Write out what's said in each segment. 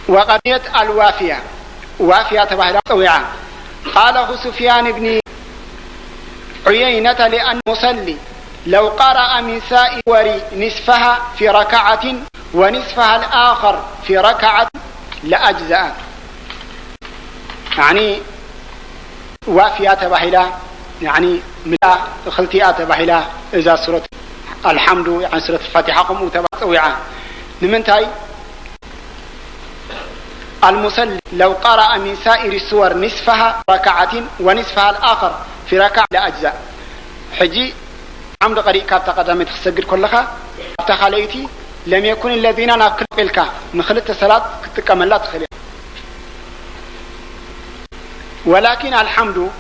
وقضية الوافية وافية تبهلا طويعة. قاله سفيان بن عيينة لأن مصلي لو قرأ من سائر نصفها في ركعة ونصفها الآخر في ركعة لأجزأ. يعني وافية تبهلا يعني ملا خلتيات تبهلا إذا سورة الحمد يعني سورة الفاتحة قم طويعة. نمنتاي المصلي لو قرأ من سائر السور نصفها ركعة ونصفها الآخر في ركعة لأجزاء. حجي عمد قريء كاب تقدمت تسجد كلها تخليتي لم يكن الذين نقلك نخلت الصلاة كتكمل لا تخلي. ولكن الحمد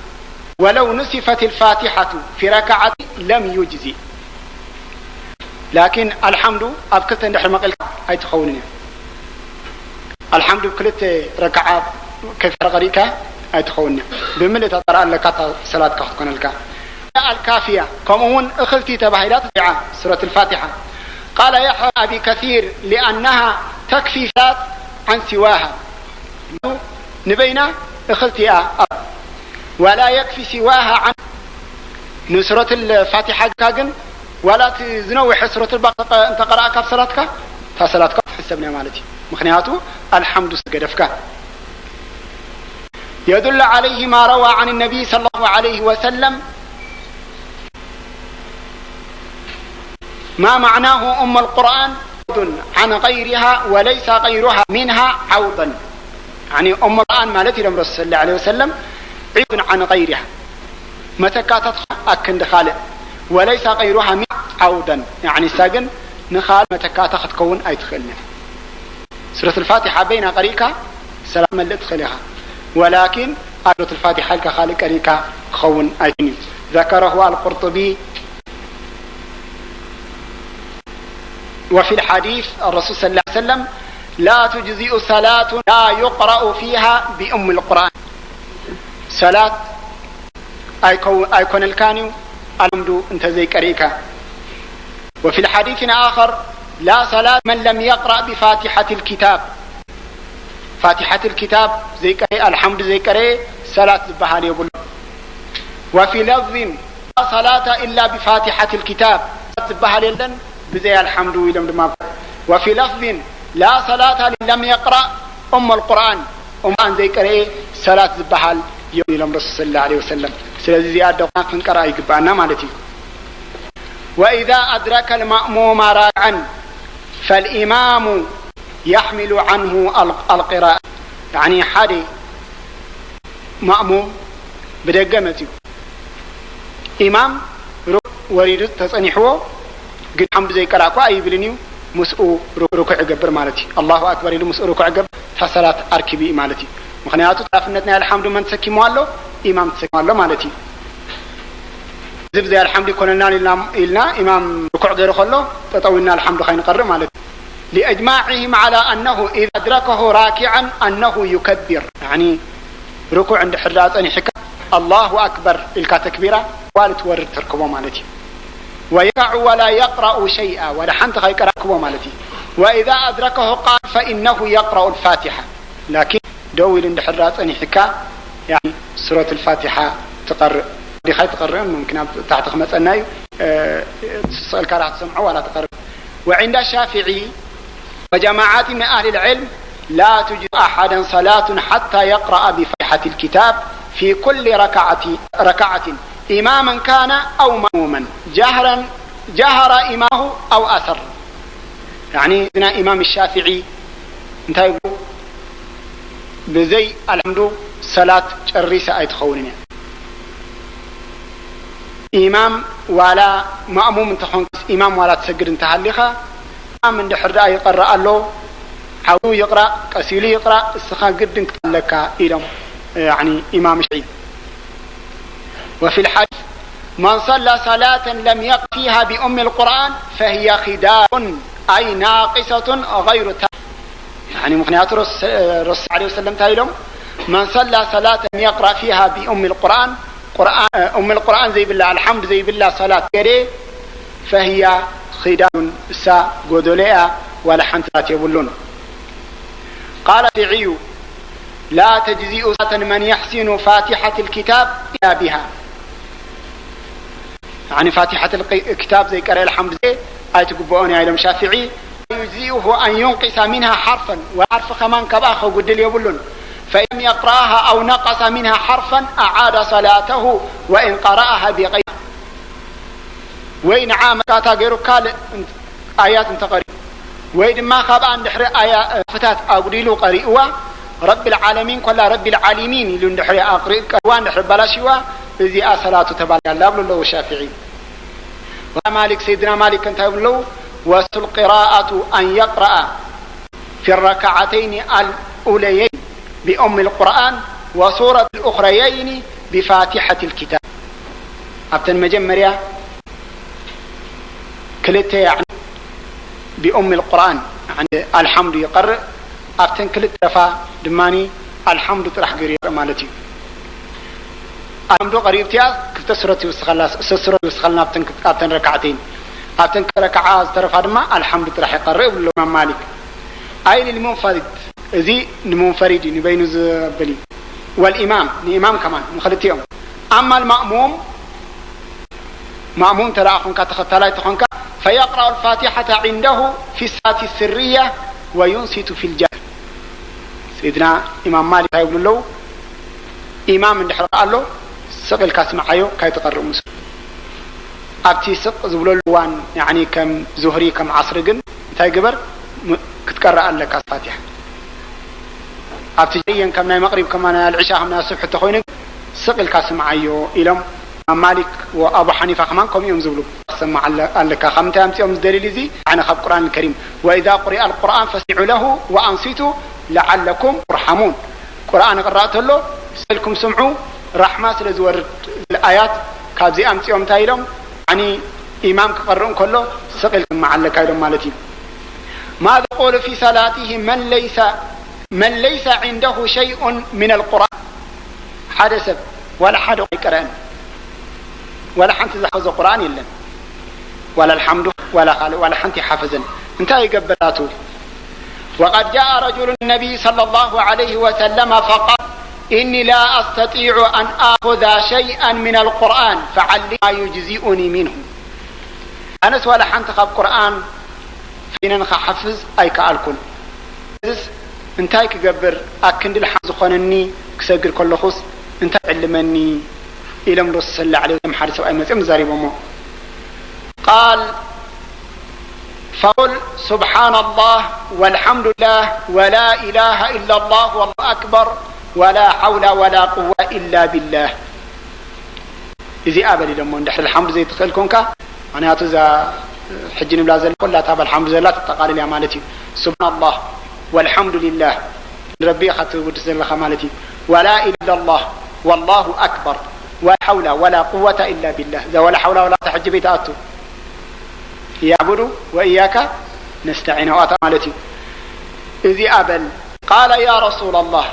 ولو نصفت الفاتحة في ركعة لم يجزي. لكن الحمد أبكت نحن مقلك أي تخونني الحمد كلت ركعات كيف غريكا أي تخونني بملي تطرأ لك صلاة كختكن لك. الكافية كمون أخلتي تبهيلات سورة الفاتحة. قال يحيى أبي كثير لأنها تكفي فات عن سواها نبينا أخلتي ولا يكفي سواها عن نسرة الفاتحة كاجن ولا تزنوح سورة البقرة أنت قرأك في صلاتك فصلاتك حسبنا مالتي مخنياته الحمد سجدفك. يدل عليه ما روى عن النبي صلى الله عليه وسلم ما معناه أم القرآن عن غيرها وليس غيرها منها عوضا. يعني أم القرآن مالتي لم رسول الله عليه وسلم عوض عن غيرها متى كاتت أكن خالق وليس غيرها من عوضا يعني ساقن نخال متى كاتت كون أي تخلنا. سورة الفاتحة بين قريكا سلام اللي تخليها ولكن سورة الفاتحة كخالق قريكا خون أي تنين. ذكره القرطبي. وفي الحديث الرسول صلى الله عليه وسلم لا تجزئ صلاة لا يقرأ فيها بأم القرآن. صلاة أيكون الكانيو الحمد انت زي كريكا. وفي الحديث آخر لا صلاة من لم يقرأ بفاتحة الكتاب. فاتحة الكتاب زي كري الحمد زي كري صلاة البحالي يقول. وفي لفظ لا صلاة إلا بفاتحة الكتاب البحالي لن بزي الحمد لله. وفي لفظ لا صلاة لم يقرأ أم القرآن أم زي كري صلاة البحال يوم لم رسول الله عليه وسلم. سلازي زيادة قنقرأ يقبعنا مالتي. وإذا أدرك المأموم راكعا فالإمام يحمل عنه القراءة. يعني حدي مأموم بدقمتي إمام وريد تصنيحه قد حمد زي قراءكو أي بلنيو مسؤو ركوع قبر مالتي الله أكبر إلو مسؤو ركوع قبر فصلاة أركبي مالتي مخنياتو تافنتنا الحمد من تسكيمو الله إمام تسكيمو الله مالتي زب زي الحمد كوننا إلنا إمام ركوع غير خلو تطوينا الحمد خين قرر مالتي. لإجماعهم على أنه إذا أدركه راكعا أنه يكبر. يعني ركوع عند حراس أن حكا الله أكبر إلك تكبيرا والتورد تركبه مالتي. ويقع ولا يقرأ شيئا ولا حنت غير ركبه مالتي. وإذا أدركه قال فإنه يقرأ الفاتحة. لكن دويل عند حراس أن حكا يعني سورة الفاتحة تقرأ دي خايف تقرأ ممكن تحت خمس أناي السؤال كراهة تسمعه ولا تقرأ. وعند الشافعي وجماعات من أهل العلم لا تجد أحدا صلاة حتى يقرأ بفاتحة الكتاب في كل ركعة إماما كان أو مأموما جهر إمامه أو أسر. يعني هنا إمام الشافعي انتهى بزي الحمد صلاة الرئيسة أي تخونني إمام ولا مأموم تخون إمام ولا تسجد انتهاليخا من دحر يقرأ له حاولوا يقرأ كسيلي يقرأ السخان قد لك إلهم يعني إمام الشيعي. وفي الحديث من صلى صلاة لم يقرأ فيها بأم القرآن فهي خداع أي ناقصة غير تام. يعني مخنيات الرسول عليه وسلم تايلهم من صلى صلاة لم يقرأ فيها بأم القرآن أم القرآن زي بالله الحمد زي بالله صلاة كريه فهي خداع سا قدولئة ولا حنتات يبولون. قال الشافعي لا تجزئ صلاة من يحسن فاتحة الكتاب إلا بها. يعني فاتحة الكتاب زي قرأ الحمد لله آية قبؤوني علم شافعي يجزئه أن ينقص منها حرفا وحرف كمان كباخ وقد يقولون فإن يقرأها أو نقص منها حرفا أعاد صلاته وإن قرأها بغير وإن عامكاتا غير قال آيات تقريب وإن ما خاب أن نحر آيات فتات أقريلو قريئوا رب العالمين كلا رب العالمين لن نحر أقريوان نحر بلاشوا إذي صلاة تبالي الله بلو الشافعي. ومالك سيدنا مالك انت بلو وصل القراءة أن يقرأ في الركعتين الأوليين بأم القرآن وسورة الأخريين بفاتحة الكتاب. أبتن مجمريا كلته يعني بأم القرآن عند الحمد يقرأ أبتن كلت رفا دماني الحمد ترح قريب مالتي الحمد قريب تياز كلت سورة وسخلنا أبتن ركعتين أبتن ركعة ترفا دما الحمد ترح يقرأ بالله مالك أين المنفرد زي المنفرد نبين زبلي والإمام الإمام كمان مخلتيهم. أما مأموم ترى أخونك تختلي تخونك فيقرأ الفاتحة عنده في الصلاة السرية وينصت في الجهر. سيدنا إمام مالك يقول له إمام اللي حرق له سق الكاس معايو كي تقرأ مسلم أبتي سق زبلو وان يعني كم زهري كم عصر جن تاي قبر كتقرأ لك الفاتحة أبتي جيا كم ناي مغرب كمان العشاء من الصبح تخوينك سق الكاس معايو إلهم مالك وأبو حنيفة كمان كم يوم زبلو سمع لك خمتة أمتي أمس دليل زي عن خب القرآن الكريم وإذا قرئ القرآن فاسمعوا له وأنصتوا لعلكم ترحمون. قرآن قرأت له سلكم سمعوا رحمة سلزور الآيات كابزي أمتي أم تايلهم يعني إمام كقرؤون كله سقلكم مع اللكايلهم مالتي. ماذا يقول في صلاته من ليس عنده شيء من القرآن حدث ولا حد يقرأ ولا حنت حفظ القرآن إلا ولا الحمد ولا حنت حفظا انتهى قبلاته. وقد جاء رجل النبي صلى الله عليه وسلم فقال إني لا أستطيع أن أخذ شيئا من القرآن فعلي ما يجزئني منه. أنس ولا حنت خب قرآن فينا نحفظ أي كالكل انتهى كقبر أكند الحفظ خانني كسجر كل خص انت علمني إلى مرس صلى الله عليه وسلم حارس وأي مسلم زاري بمو قال فقل سبحان الله والحمد لله ولا إله إلا الله والله أكبر ولا حول ولا قوة إلا بالله. إذا أبلي لما ندح الحمد زي تخلكونك أنا أتوزع حجني بلا زل كلها تابع الحمد لله تتقال لي أمالتي سبحان الله والحمد لله ربي أخذت ودسل خمالتي ولا إله إلا الله والله أكبر ولا حول ولا قوة إلا بالله. ذا ولا حول ولا تحج بيتاتو يعبد وإياك نستعين وأتمالتي. إذ أبل قال يا رسول الله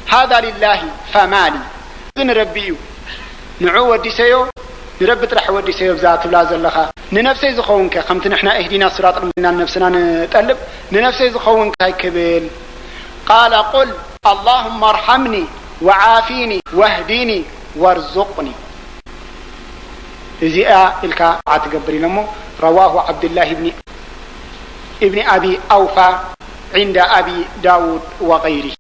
هذا لله فما لي. إذن ربي نعو وديسيو نرب ترح وديسيو بذات بلا زلخا ننفسي زخونك خمت نحنا اهدينا صراط من نفسنا نتقلب ننفسي زخونك هاي كبيل. قال قل اللهم ارحمني وعافيني واهديني وارزقني. إذا إلكا عتقبري لمو رواه عبد الله ابن أبي أوفى عند أبي داود وغيره.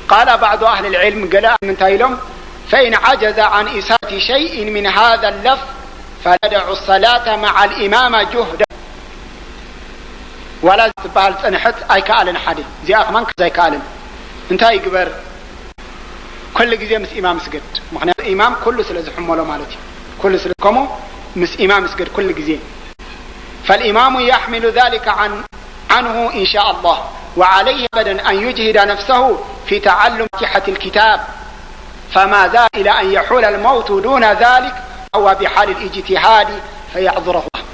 قال بعض أهل العلم قال من تايلم فإن عجز عن إساءة شيء من هذا اللفظ فلدع الصلاة مع الإمام جهدا ولا تبال تنحت أي كالن حدي زي أخمان زي كالن انتهى قبر كل جزء مس إمام سجد معناه الإمام كله سلزح مولا مالتي كل سلكمو مس إمام سجد كل جزء فالإمام يحمل ذلك عنه إن شاء الله وعليه أبدا أن يجهد نفسه في تعلم فاتحة الكتاب فما ذا إلى أن يحول الموت دون ذلك هو بحال الاجتهاد فيعذره الله.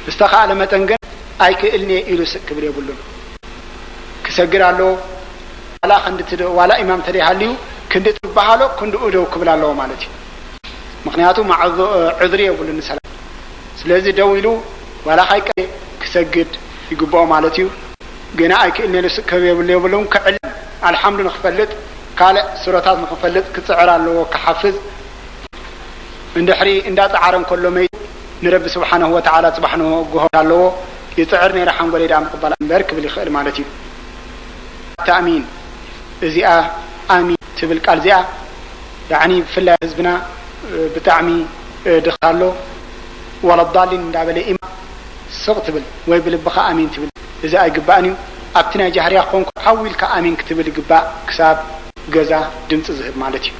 استخال متنقل أي كإلني إلو سكبر يقولون كسجر له ولا خندت ولا إمام تريها ليو كندت بحاله كند أدو كبر الله مالتي مخنياته مع عذري يقولون سلام سلازي دويلو ولا خيك كسجد يقبأ مالتيو جنا أكلني لسكبي بلون كعلم الحمد نخفلت قال سورتات نخفلت كتعرى له كحفظ من دحري إن دات عارم كله مي نرب سبحانه وتعالى سبحانه جهود له يتعرني رحم ولي دام قبلا بارك بالخير مالتي تأمين زيا آمين تبل قال زيا يعني في الله حزبنا بتعمي دخله ولا الضالين دابل إما سقطبل ويبل بخا آمين تبل إذا أجباني أبتنا جهريا خونك حول كآمين كتبل جباء كساب جزا دمت زهب مالتي